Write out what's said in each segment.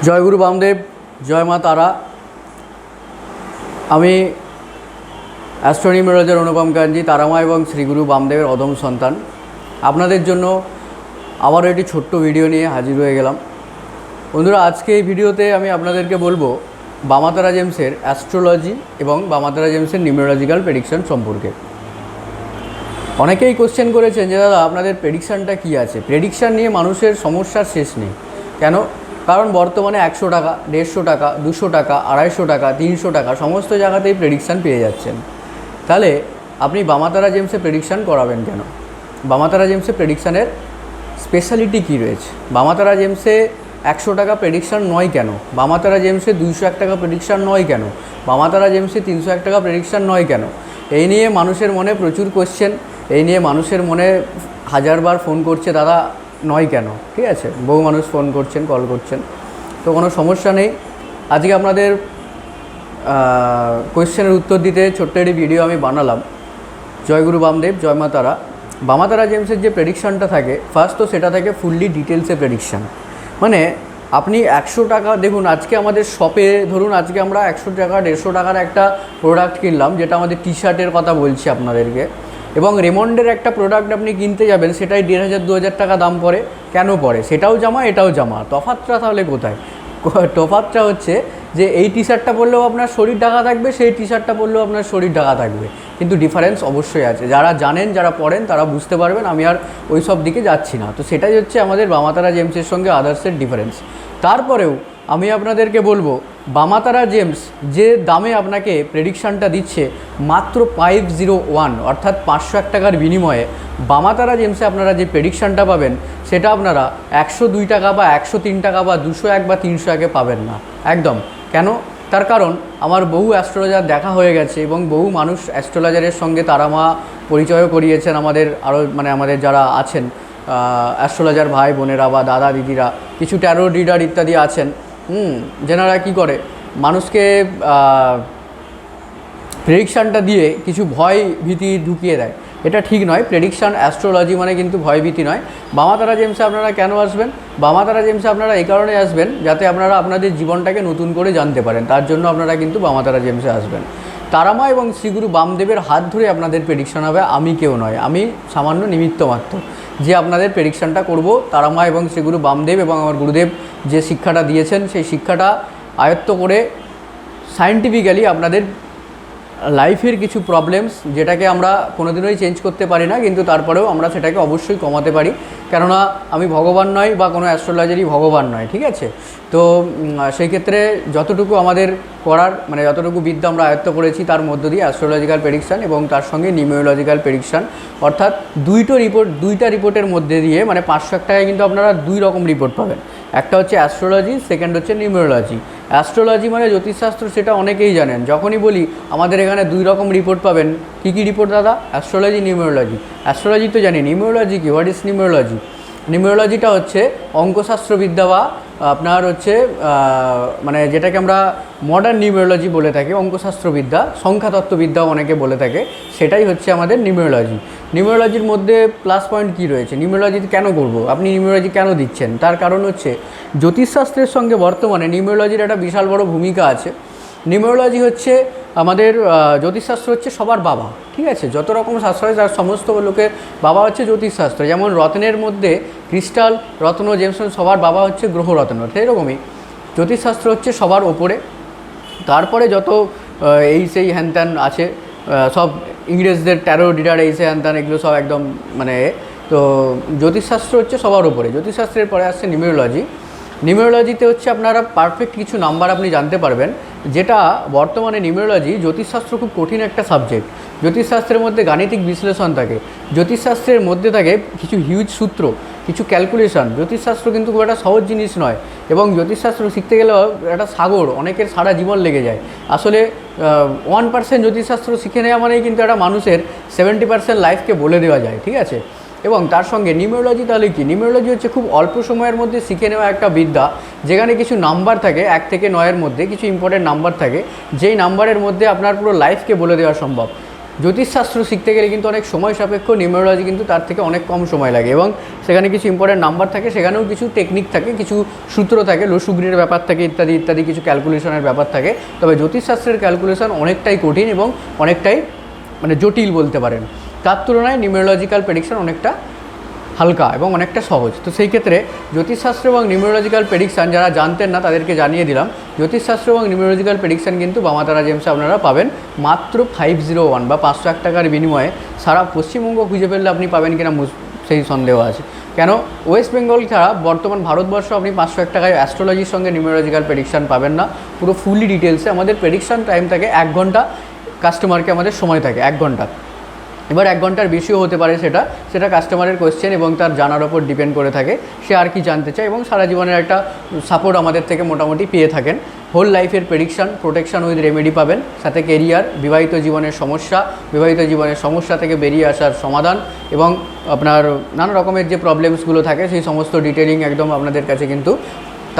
জয় গুরু বামদেব, জয় মা তারা। আমি অ্যাস্ট্রোনিউমেরোলজার অনুপম কাঞ্জি, তারামা এবং শ্রীগুরু বামদেবের অদম সন্তান। আপনাদের জন্য আবারও একটি ছোট্ট ভিডিও নিয়ে হাজির হয়ে গেলাম। বন্ধুরা, আজকে এই ভিডিওতে আমি আপনাদেরকে বলবো বামাতারা জেমসের অ্যাস্ট্রোলজি এবং বামাতারা জেমসের নিউমেরোলজিক্যাল প্রেডিকশন সম্পর্কে। অনেকেই কোশ্চেন করেছেন যে দাদা আপনাদের প্রেডিকশানটা কী আছে। প্রেডিকশান নিয়ে মানুষের সমস্যার শেষ নেই। কেন? কারণ বর্তমানে 100 টাকা, 150 টাকা, 200 টাকা, 250 টাকা, 300 টাকা সমস্ত জায়গাতেই প্রেডিকশান পেয়ে যাচ্ছেন। তাহলে আপনি বামাতারা জেমসে প্রেডিকশান করাবেন কেন? বামাতারা জেমসে প্রেডিকশানের স্পেশালিটি কী রয়েছে? বামাতারা জেমসে 100 টাকা প্রেডিকশান নয় কেন? বামাতারা জেমসে 201 টাকা প্রেডিকশান নয় কেন? বামাতারা জেমসে 301 টাকা প্রেডিকশান নয় কেন? এই নিয়ে মানুষের মনে প্রচুর কোশ্চেন, এই নিয়ে মানুষের মনে হাজারবার ফোন করছে, দাদা নয় কেন? ঠিক আছে, বহু মানুষ ফোন করছেন, কল করছেন, তো কোনো সমস্যা নেই। আজকে আপনাদের কোয়েশ্চেনের উত্তর দিতে ছোট্ট একটি ভিডিও আমি বানালাম। জয় গুরু বামদেব, জয় মা তারা। বামাতারা জেমসের যে প্রেডিকশানটা থাকে, ফার্স্ট তো সেটা থাকে ফুললি ডিটেলসে প্রেডিকশান। মানে আপনি 100 টাকা, দেখুন আজকে আমাদের শপে ধরুন আজকে আমরা 100 টাকা 150 টাকার একটা প্রোডাক্ট কিনলাম, যেটা আমাদের টি শার্টের কথা বলছি আপনাদেরকে, এবং রেমন্ডের একটা প্রোডাক্ট আপনি কিনতে যাবেন, সেটাই 1500-2000 টাকা দাম পড়ে। কেন পড়ে? সেটাও জামা, এটাও জামা। তফাৎটা তাহলে কোথায়? তফাৎটা হচ্ছে যে এই টি শার্টটা পরলেও আপনার শরীর ঢাকা থাকবে, সেই টি শার্টটা পরলেও আপনার শরীর ঢাকা থাকবে, কিন্তু ডিফারেন্স অবশ্যই আছে। যারা জানেন, যারা পড়েন, তারা বুঝতে পারবেন। আমি আর ওই সব দিকে যাচ্ছি না। তো সেটাই হচ্ছে আমাদের বামাতারা জেমসের সঙ্গে আদার্সের ডিফারেন্স। তারপরেও আমি আপনাদেরকে বলবো, বামাতারা জেমস যে দামে আপনাকে প্রেডিকশানটা দিচ্ছে, মাত্র 501 অর্থাৎ 501 টাকার বিনিময়ে বামাতারা জেমসে আপনারা যে প্রেডিকশানটা পাবেন, সেটা আপনারা 102 টাকা বা 103 টাকা বা 201 বা 301-এ পাবেন না একদম। কেন? তার কারণ আমার বহু অ্যাস্ট্রোলজার দেখা হয়ে গেছে এবং বহু মানুষ অ্যাস্ট্রোলজারের সঙ্গে তারামা পরিচয়ও করিয়েছেন। আমাদের যারা আছেন অ্যাস্ট্রোলজার ভাই বোনেরা বা দাদা দিদিরা, কিছু ট্যারো রিডার ইত্যাদি আছেন, যেনারা কী করে মানুষকে প্রেডিকশানটা দিয়ে কিছু ভয় ভীতি ঢুকিয়ে দেয়। এটা ঠিক নয়। প্রেডিকশান অ্যাস্ট্রোলজি মানে কিন্তু ভয়ভীতি নয়। বামাতারা জেমসে আপনারা কেন আসবেন? বামাতারা জেমসে আপনারা এই কারণে আসবেন যাতে আপনারা আপনাদের জীবনটাকে নতুন করে জানতে পারেন। তার জন্য আপনারা কিন্তু বামাতারা জেমসে আসবেন। তারামা এবং শ্রীগুরু বামদেবের হাত ধরে আপনাদের প্রেডিকশান হবে। আমি কেউ নয়, আমি সামান্য নিমিত্ত মাত্র যে আপনাদের প্রেডিকশানটা করব। তারামা এবং শ্রীগুরু বামদেব এবং আমার গুরুদেব যে শিক্ষাটা দিয়েছেন, সেই শিক্ষাটা আয়ত্ত করে সায়েন্টিফিক্যালি আপনাদের লাইফের কিছু প্রবলেমস, যেটাকে আমরা কোনোদিনই চেঞ্জ করতে পারি না, কিন্তু তারপরেও আমরা সেটাকে অবশ্যই কমাতে পারি। কেননা আমি ভগবান নয় বা কোনো অ্যাস্ট্রোলজারই ভগবান নয়, ঠিক আছে? তো সেই ক্ষেত্রে যতটুকু আমাদের করার, মানে যতটুকু বিদ্যা আমরা আয়ত্ত করেছি, তার মধ্য দিয়ে অ্যাস্ট্রোলজিক্যাল প্রেডিকশান এবং তার সঙ্গে নিউমেরোলজিক্যাল প্রেডিকশান, অর্থাৎ দুইটা রিপোর্টের মধ্যে দিয়ে, মানে 501 টাকায় কিন্তু আপনারা 2 রকম রিপোর্ট পাবেন। একটা হচ্ছে অ্যাস্ট্রোলজি, সেকেন্ড হচ্ছে নিউমেরোলজি। অ্যাস্ট্রোলজি মানে জ্যোতিষশাস্ত্র, সেটা অনেকেই জানেন। যখনই বলি আমাদের এখানে 2 রকম রিপোর্ট পাবেন, কী কী রিপোর্ট দাদা? Astrology, numerology. অ্যাস্ট্রোলজি তো জানি, নিউমেরোলজি কি? What is numerology? নিউমেরোলজিটা হচ্ছে অঙ্কশাস্ত্রবিদ্যা বা আপনার হচ্ছে মানে যেটাকে আমরা মডার্ন নিউমেরোলজি বলে থাকি, অঙ্কশাস্ত্রবিদ্যা, সংখ্যাতত্ত্ববিদ্যাও অনেকে বলে থাকে, সেটাই হচ্ছে আমাদের নিউমেরোলজি। নিউমেরোলজির মধ্যে প্লাস পয়েন্ট কী রয়েছে? নিউমেরোলজি কেন করব? আপনি নিউমেরোলজি কেন দিচ্ছেন? তার কারণ হচ্ছে জ্যোতিষশাস্ত্রের সঙ্গে বর্তমানে নিউমেরোলজির একটা বিশাল বড় ভূমিকা আছে। নিউমেরোলজি হচ্ছে আমাদের জ্যোতিষশাস্ত্র হচ্ছে সবার বাবা, ঠিক আছে? যত রকম শাস্ত্র হয় তার সমস্ত লোকের বাবা হচ্ছে জ্যোতিষশাস্ত্র। যেমন রত্নের মধ্যে ক্রিস্টাল, রত্ন, জেমস্টোন সবার বাবা হচ্ছে গ্রহরত্ন, সেরকমই জ্যোতিষশাস্ত্র হচ্ছে সবার ওপরে। তারপরে যত এই সেই হ্যানত্যান আছে, সব ইংরেজদের ট্যারো রিডার, এই সেই হ্যানত্যান, এগুলো সব একদম মানে, তো জ্যোতিষশাস্ত্র হচ্ছে সবার ওপরে। জ্যোতিষশাস্ত্রের পরে আসছে নিউমেরোলজি। নিউমেরোলজিতে হচ্ছে আপনারা পারফেক্ট কিছু নাম্বার আপনি জানতে পারবেন, যেটা বর্তমানে নিউমেরোলজি, জ্যোতিষশাস্ত্র খুব কঠিন একটা সাবজেক্ট। জ্যোতিষশাস্ত্রের মধ্যে গাণিতিক বিশ্লেষণ থাকে, জ্যোতিষশাস্ত্রের মধ্যে থাকে কিছু হিউজ সূত্র, কিছু ক্যালকুলেশন। জ্যোতিষশাস্ত্র কিন্তু খুব একটা সহজ জিনিস নয়, এবং জ্যোতিষশাস্ত্র শিখতে গেলেও একটা সাগর, অনেকের সারা জীবন লেগে যায়। আসলে 1% জ্যোতিষশাস্ত্র শিখে নেওয়া মানেই কিন্তু একটা মানুষের 70% লাইফকে বলে দেওয়া যায়, ঠিক আছে? এবং তার সঙ্গে নিউমেরোলজি তাহলে কি? নিউমেরোলজি হচ্ছে খুব অল্প সময়ের মধ্যে শিখে নেওয়া একটা বিদ্যা, যেখানে কিছু নাম্বার থাকে 1 থেকে 9-এর মধ্যে, কিছু ইম্পর্টেন্ট নাম্বার থাকে, যেই নাম্বারের মধ্যে আপনার পুরো লাইফকে বলে দেওয়া সম্ভব। জ্যোতিষশাস্ত্র শিখতে গেলে কিন্তু অনেক সময় সাপেক্ষ, নিউমেরোলজি কিন্তু তার থেকে অনেক কম সময় লাগে এবং সেখানে কিছু ইম্পর্টেন্ট নাম্বার থাকে, সেখানেও কিছু টেকনিক থাকে, কিছু সূত্র থাকে, লসুগ্রির ব্যাপার থাকে, ইত্যাদি ইত্যাদি কিছু ক্যালকুলেশনের ব্যাপার থাকে। তবে জ্যোতিষশাস্ত্রের ক্যালকুলেশন অনেকটাই কঠিন এবং অনেকটাই মানে জটিল বলতে পারেন। তার তুলনায় নিউমেরোলজিক্যাল প্রেডিকশন অনেকটা হালকা এবং অনেকটা সহজ। তো সেই ক্ষেত্রে জ্যোতিষশাস্ত্র এবং নিউমেরোলজিক্যাল প্রেডিকশান যারা জানতেন না তাদেরকে জানিয়ে দিলাম, জ্যোতিষশাস্ত্র এবং নিউমেরোলজিক্যাল প্রেডিকশান কিন্তু বামাতারা জেমসে আপনারা পাবেন মাত্র 501 বা 501 টাকার বিনিময়ে। সারা পশ্চিমবঙ্গ খুঁজে ফেললে আপনি পাবেন কিনা সেই সন্দেহ আছে। কেন ওয়েস্ট বেঙ্গল ছাড়া বর্তমান ভারতবর্ষ আপনি 501 টাকায় অ্যাস্ট্রোলজির সঙ্গে নিউমেরোলজিক্যাল প্রেডিকশান পাবেন না। পুরো ফুলি ডিটেলসে আমাদের প্রেডিকশান টাইম থাকে 1 ঘন্টা, কাস্টমারকে আমাদের সময় থাকে 1 ঘন্টা। এবার 1 ঘন্টার বেশিও হতে পারে, সেটা কাস্টমারের কোয়েশ্চেন এবং তার জানার ওপর ডিপেন্ড করে থাকে, সে আর কি জানতে চায়, এবং সারা জীবনের একটা সাপোর্ট আমাদের থেকে মোটামুটি পেয়ে থাকেন। হোল লাইফের প্রেডিকশান, প্রোটেকশান উইথ রেমেডি পাবেন, সাথে কেরিয়ার, বিবাহিত জীবনের সমস্যা থেকে বেরিয়ে আসার সমাধান এবং আপনার নানা রকমের যে প্রবলেমসগুলো থাকে সেই সমস্ত ডিটেলিং একদম আপনাদের কাছে কিন্তু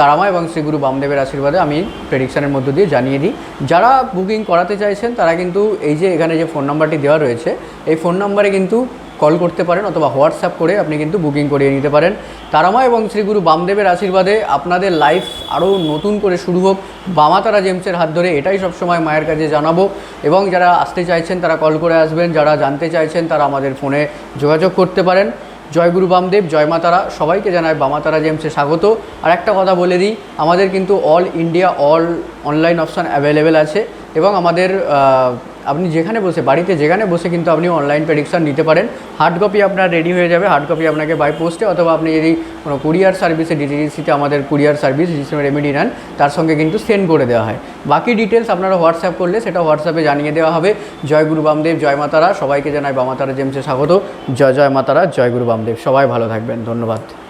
তারামা এবং শ্রী গুরু বামদেবের আশীর্বাদে আমি প্রেডিকশানের মধ্য দিয়ে জানিয়ে দিই। যারা বুকিং করাতে চাইছেন তারা কিন্তু এই যে এখানে যে ফোন নাম্বারটি দেওয়া রয়েছে এই ফোন নাম্বারে কিন্তু কল করতে পারেন অথবা হোয়াটসঅ্যাপ করে আপনি কিন্তু বুকিং করিয়ে নিতে পারেন। তারামা এবং শ্রী গুরু বামদেবের আশীর্বাদে আপনাদের লাইফ আরও নতুন করে শুরু হোক বামাতারা জেমসের হাত ধরে, এটাই সবসময় মায়ের কাছে জানাবো। এবং যারা আসতে চাইছেন তারা কল করে আসবেন, যারা জানতে চাইছেন তারা আমাদের ফোনে যোগাযোগ করতে পারেন। জয় গুরু বামদেব, জয় মাতারা, সবাইকে জানায় বামাতারা জেমসে স্বাগত। আর একটা কথা বলে দিই, আমাদের কিন্তু all India all online option available আছে এবং আমাদের আপনি যেখানে বসে বাড়িতে যেখানে বসে কিন্তু আপনি অনলাইন প্রেডিকশান নিতে পারেন। হার্ড কপি আপনার রেডি হয়ে যাবে, হার্ড কপি আপনাকে বাই পোস্টে অথবা আপনি যদি কোনো কুরিয়ার সার্ভিসে ডিটিডিসিতে আমাদের কুরিয়ার সার্ভিস রেমেডি নেন তার সঙ্গে কিন্তু সেন্ড করে দেওয়া হয়। বাকি ডিটেলস আপনারা হোয়াটসঅ্যাপ করলে সেটা হোয়াটসঅ্যাপে জানিয়ে দেওয়া হবে। জয় গুরু বামদেব, জয় মাতারা, সবাইকে জানায় বামাতারা জেমসে স্বাগত। জয় জয় মাতারা, জয় গুরু বামদেব, সবাই ভালো থাকবেন, ধন্যবাদ।